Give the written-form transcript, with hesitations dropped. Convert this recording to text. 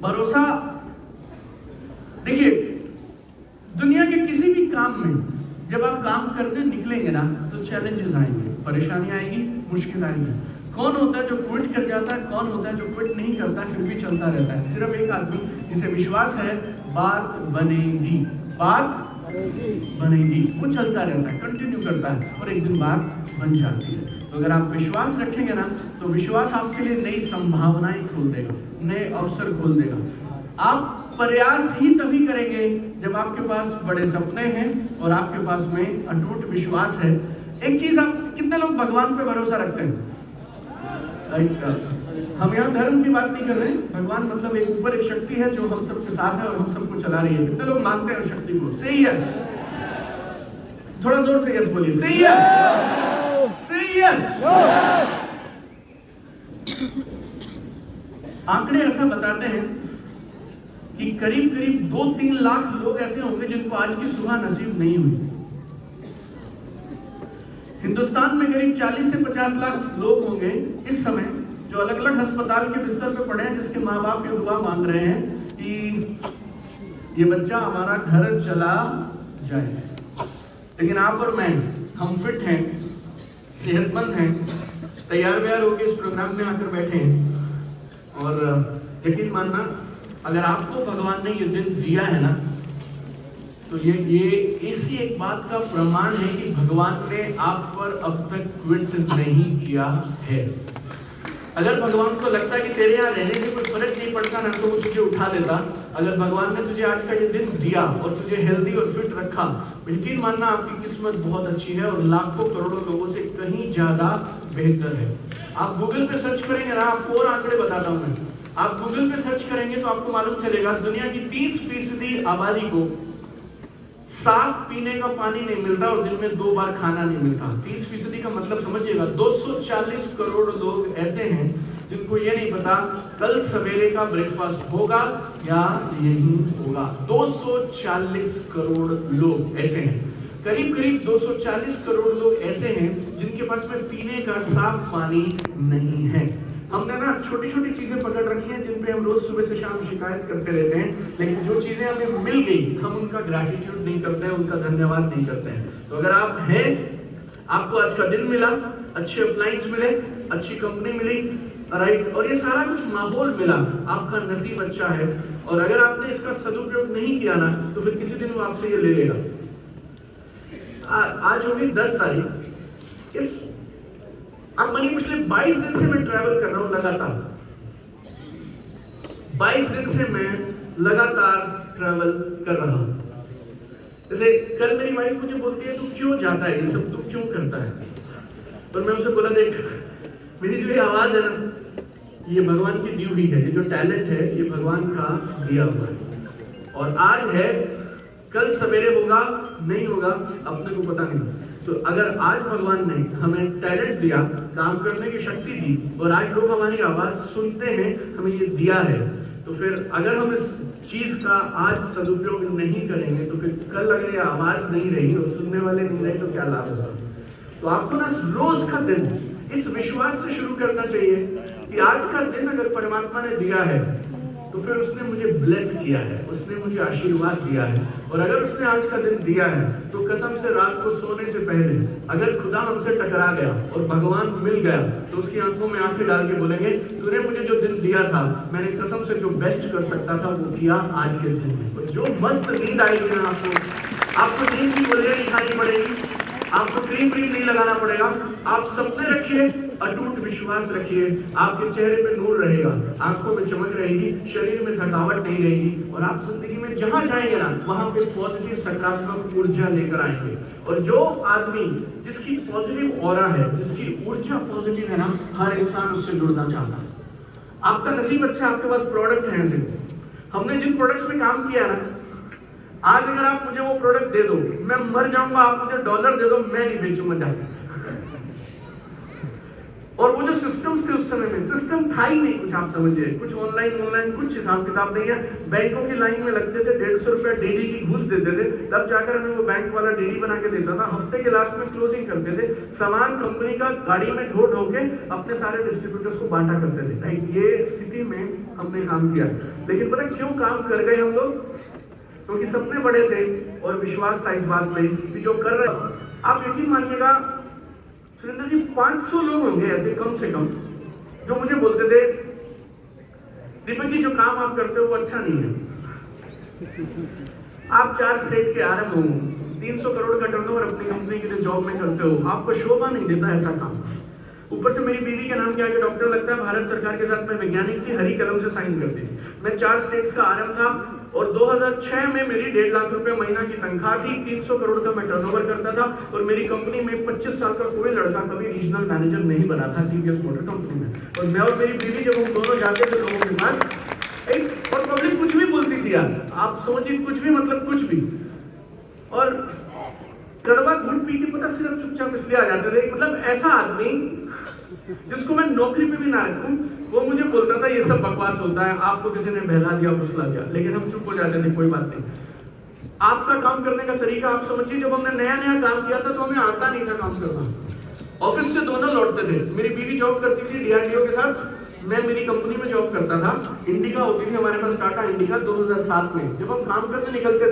भरोसा, देखिए दुनिया के किसी भी काम में जब आप काम करने निकलेंगे ना तो चैलेंजेस आएंगे, परेशानी आएगी, मुश्किल आएगी। कौन होता है जो क्विट कर जाता है, कौन होता है जो क्विट नहीं करता फिर भी चलता रहता है? सिर्फ एक आदमी जिसे विश्वास है बात बनेगी, बात बनेगी, वो चलता रहता है, कंटिन्यू करता है और एक दिन बात बन जाती है। तो अगर आप विश्वास रखेंगे ना तो विश्वास आपके लिए नई संभावनाएं खोल देगा, नए अवसर खोल देगा। आप प्रयास ही तभी करेंगे जब आपके पास बड़े सपने हैं और आपके पास में अटूट विश्वास है। एक चीज, आप कितने लोग भगवान पे भरोसा रखते हैं? हम यहाँ धर्म की बात नहीं कर रहे हैं। भगवान मतलब एक ऊपर एक शक्ति है जो हम सबके साथ है और हम सबको चला रही है। कितने लोग मानते हैं उस शक्ति को? से यस, थोड़ा जोर से यस बोलिए, से यस, से यस। आंकड़े ऐसा बताते हैं कि करीब करीब 2-3 लाख लोग ऐसे होंगे जिनको आज की सुबह नसीब नहीं हुई। हिंदुस्तान में करीब 40 से 50 लाख लोग होंगे इस समय जो अलग अलग अस्पताल के बिस्तर पे पड़े हैं, जिसके माँ बाप ये दुआ मांग रहे हैं कि ये बच्चा हमारा घर चला जाए। लेकिन आप और मैं, हम फिट हैं, सेहतमंद हैं, तैयार व्यार होकर इस प्रोग्राम में आकर बैठे हैं। और यकीन मानना, अगर आपको भगवान ने ये दिन दिया है ना तो ये इसी एक बात का प्रमाण है कि भगवान ने आप पर अब तक क्विट नहीं किया है। अगर भगवान को लगता है कि तेरे यहाँ रहने से कोई फर्क नहीं पड़ता ना तो वो तुझे उठा देता। अगर भगवान ने तुझे आज का ये दिन दिया और तुझे हेल्दी और फिट रखा, यकीन मानना आपकी किस्मत बहुत अच्छी है और लाखों करोड़ों लोगों से कहीं ज्यादा बेहतर है। आप गूगल पे सर्च करेंगे ना, आपको और आंकड़े बताता हूँ मैं, आप गूगल पे सर्च करेंगे तो आपको मालूम चलेगा दुनिया की 30% आबादी को साफ पीने का पानी नहीं मिलता और दिन में 2 बार खाना नहीं मिलता। 30% का मतलब समझिएगा, 240 करोड़ लोग ऐसे हैं जिनको ये नहीं पता कल सवेरे का ब्रेकफास्ट होगा या नहीं होगा। 240 करोड़ लोग ऐसे हैं, करीब करीब 240 करोड़ लोग ऐसे हैं जिनके पास में पीने का साफ पानी नहीं है। हमने ना छोटी छोटी चीजें पकड़ रखी हैं जिन पे हम रोज सुबह से शाम शिकायत करते रहते हैं, लेकिन जो चीजें हमें मिल गई हम उनका ग्रैटिट्यूड नहीं करते हैं, उनका धन्यवाद नहीं करते हैं। तो अगर आप हैं, आपको आज का दिन मिला, अच्छे अप्लायंस मिले, अच्छी कंपनी मिली, राइट, और ये सारा कुछ माहौल मिला, आपका नसीब अच्छा है। और अगर आपने इसका सदुपयोग नहीं किया ना तो फिर किसी दिन वो आपसे ये ले लेगा। आज होगी 10 तारीख। इस अब मानिए पिछले 22 दिन से मैं ट्रैवल कर रहा हूं लगातार। 22 दिन से मैं लगातार ट्रैवल कर रहा हूं। जैसे कल मेरी वाइफ मुझे बोलती है तू क्यों जाता है, ये सब तू क्यों करता है? और मैं उसे बोला, देख मेरी जो ये आवाज है ना, ये भगवान की दी हुई है, ये जो टैलेंट है ये भगवान का दिया हुआ है। और आज है, कल सवेरे होगा नहीं होगा अपने को पता नहीं। तो अगर आज भगवान ने हमें टैलेंट दिया, काम करने की शक्ति दी और आज लोग हमारी आवाज सुनते हैं, हमें ये दिया है, तो फिर अगर हम इस चीज का आज सदुपयोग नहीं करेंगे तो फिर कल अगर ये आवाज नहीं रही और सुनने वाले नहीं रहे तो क्या लाभ होगा? तो आपको ना रोज का दिन इस विश्वास से शुरू करना चाहिए कि आज का दिन अगर परमात्मा ने दिया है तो फिर उसने मुझे ब्लेस किया है, उसने मुझे आशीर्वाद दिया है। और अगर उसने आज का दिन दिया है तो कसम से रात को सोने से पहले अगर खुदा हमसे टकरा गया और भगवान मिल गया तो उसकी आंखों में आंखें डाल के बोलेंगे, तूने मुझे जो दिन दिया था मैंने कसम से जो बेस्ट कर सकता था वो किया आज के दिन में। और जो मस्त नींद आएगी ना आपको नींद की गोलियां नहीं खानी पड़ेगी, आपको क्रीम नहीं लगाना पड़ेगा। आप सपने रखिए, अटूट विश्वास रखिए, आपके चेहरे पे नूर रहेगा, आंखों में चमक रहेगी, शरीर में थकावट नहीं रहेगी और आप जिंदगी में जहां जाएंगे ना वहां पे पॉजिटिव सकारात्मक ऊर्जा लेकर आएंगे। और जो आदमी जिसकी पॉजिटिव ऑरा है, जिसकी ऊर्जा पॉजिटिव है ना, हर इंसान उससे जुड़ना चाहता है। आपका नसीब अच्छा, आपके पास प्रोडक्ट है ऐसे। हमने जिन प्रोडक्ट्स में काम किया ना, आज अगर आप मुझे वो प्रोडक्ट दे दो, मैं मर जाऊंगा, आप मुझे $1 दे दो, मैं नहीं बेचूंगा जाके। और वो जो सिस्टम्स थे उस समय में, सिस्टम था ही नहीं कुछ, आप समझिए, कुछ ऑनलाइन कुछ हिसाब किताब नहीं है। बैंकों की लाइन में लगते थे, 150 रुपया डेली की घूस देते थे, तब जाकर हमें वो बैंक वाला डेली बना के देता था। हफ्ते के लास्ट में क्लोजिंग करते थे, सामान कंपनी का गाड़ी में ढो ढो के अपने सारे डिस्ट्रीब्यूटर्स को बांटा करते थे। राइट, ये स्थिति में हमने काम किया। लेकिन पता क्यों काम कर गए हम लोग? क्योंकि सपने बड़े थे और विश्वास था इस बात में कि जो कर रहे, आप यकीन मानिएगा सुरेंद्र जी, 500 लोग होंगे ऐसे कम से कम जो मुझे बोलते थे, दीपक जी जो काम आप करते हो वो अच्छा नहीं है। आप 4 स्टेट के आरएम हो, 300 करोड़ का टर्नओवर अपनी कंपनी के लिए जॉब में करते हो, आपको शोभा नहीं देता ऐसा काम। ऊपर से मेरी बीवी के नाम के आगे डॉक्टर लगता है, भारत सरकार के साथ मैं वैज्ञानिक थी, हरी कलम से साइन करती थी। मैं 4 स्टेट्स का आरएम था और 2006 में मेरी 1.5 लाख रुपए महीना की तनख्वाह थी, 300 करोड़ का मैं टर्नओवर करता था और मेरी कंपनी में 25 साल का कोई लड़का कभी रीजनल मैनेजर नहीं बना था टीवीएस मोटर कंपनी में। और मैं और मेरी बीवी जब हम दोनों जाते थे लोगों के पास, और पब्लिक कुछ भी बोलती थी यार, आप समझिए, कुछ भी मतलब कुछ भी, और कड़वा घुट पी के पता सिर्फ चुपचाप इसलिए आ जाते थे। मतलब ऐसा आदमी जिसको मैं नौकरी पे भी ना रखूं, वो मुझे बोलता था ये सब बकवास होता है, आपको किसी ने बहला दिया, फुसला दिया, लेकिन हम चुप हो जाते थे, कोई बात नहीं। आपका काम करने का तरीका आप समझिए, जब हमने नया नया काम किया था तो हमें आता नहीं था काम करना। ऑफिस से दोनों लौटते थे, मेरी बीवी जॉब करती थी DRDO के साथ, मैं मेरी कंपनी में जॉब करता था, इंडिका होती थी हमारे पास, टाटा इंडिका, 2007 में जब हम काम करने निकलते